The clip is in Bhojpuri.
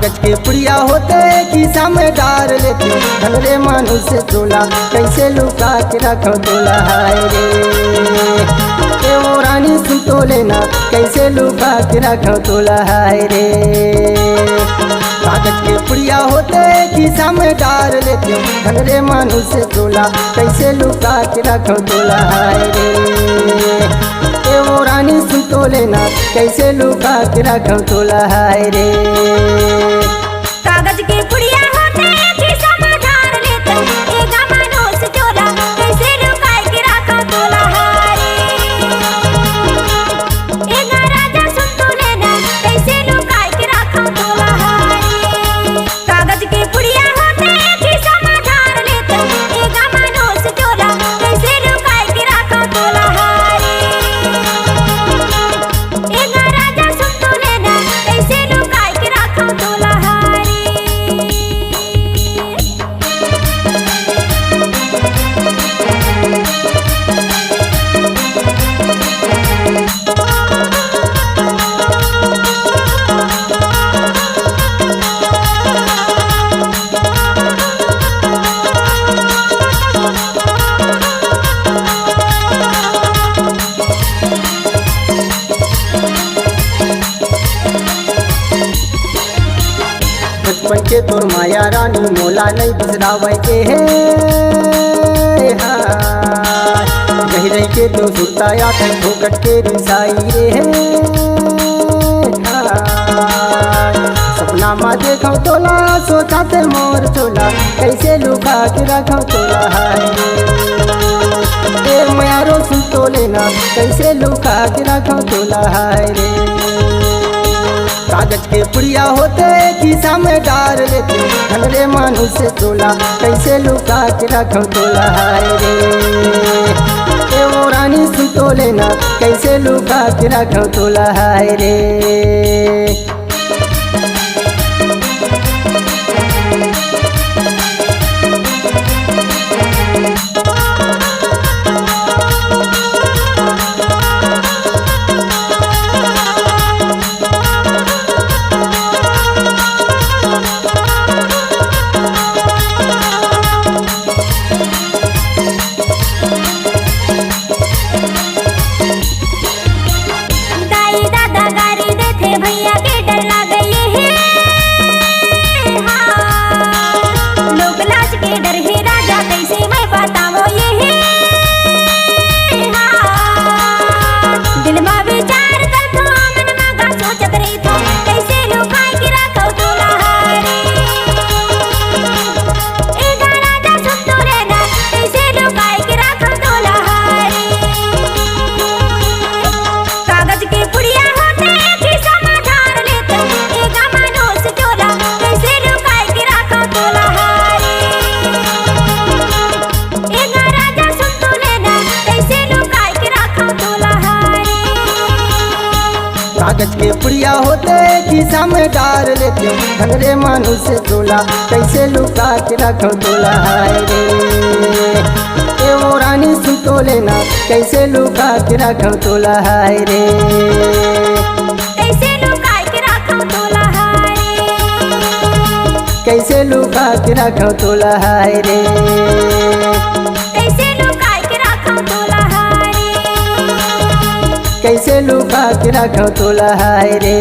कागज के पुड़िया होते खिसा में डाल लेते, धन रे मनुष्य चोला कैसे लुका के रखो तोला। हाय रे ए वो रानी सुन तो लेना कैसे लुका के रखो तोला। हाय रे कागज के पुड़िया होते खिसा में डाल लेते, धन रे मनुष्य चोला कैसे लुका के रखो तोला। हाय रे ए वो रानी सुन तो लेना कैसे लुका के रखो तोला। हाय रे कागज के पुड़िया होते खिसा में डाल लेते, एगा मनुष्य चोला कैसे लुका के रखो तोला। हाय एगा राजा सुन तो लेना कैसे लुका के रखो तोला। हाय कागज के पुड़िया होते खिसा में डाल लेते, एगा मनुष्य चोला कैसे लुका के रखो तोला। हाय एगा राजा सुन तो लेना कैसे लुका के रखो तोला। बचपन के तोर माया रानी मोला नहीं बिसरावे के है। कही रही के तो सुताया था भोकट के रिसाई रे है। सपना माँ देखो तोला सोचा ते मोर चोला कैसे लुका के रखो तोला। हाय रे मायारो सुन तो लेना कैसे लुका के रखो तोला। हाय रे कागज के पुड़िया होते खिसा में डाल लेते, धन रे मनुष्य चोला कैसे लुका के रखो तोला। हाय रे ए वो रानी सुन तो लेना कैसे लुका के रखो तोला। हाय रे दाई दादा गारी देते भैया के डर लागे है। हाँ लोक लाज के डर है राजा कैसे मैं बताओ ये है। हाँ दिल में विचार कर तो मन में का सोचत रही थो कैसे लुका के रखो तोला। हाय एगा राजा सुन तो लेना कैसे लुका के रखो तोला। हाय कागज के पुड़िया होते खिसा में डाल लेते, एगा मनुष्य चोला कैसे लुका के रखो तोला। हाय एगा राजा सुन तो लेना कैसे लुका के रखो तोला। हाय कागज के पुड़िया होते खिसा में डाल लेते, धन रे मनुष्य चोला कैसे लुका के रखो तोला। हाय रे ए वो रानी सुन तो लेना कैसे लुका के रखो तोला। हाय रे कैसे लुका के रखो तोला। हाय कैसे लुका के रखो तोला। हाय रे कैसे लुका के रखो तोला। हाय कैसे लुका के रखो तोला। हाय रे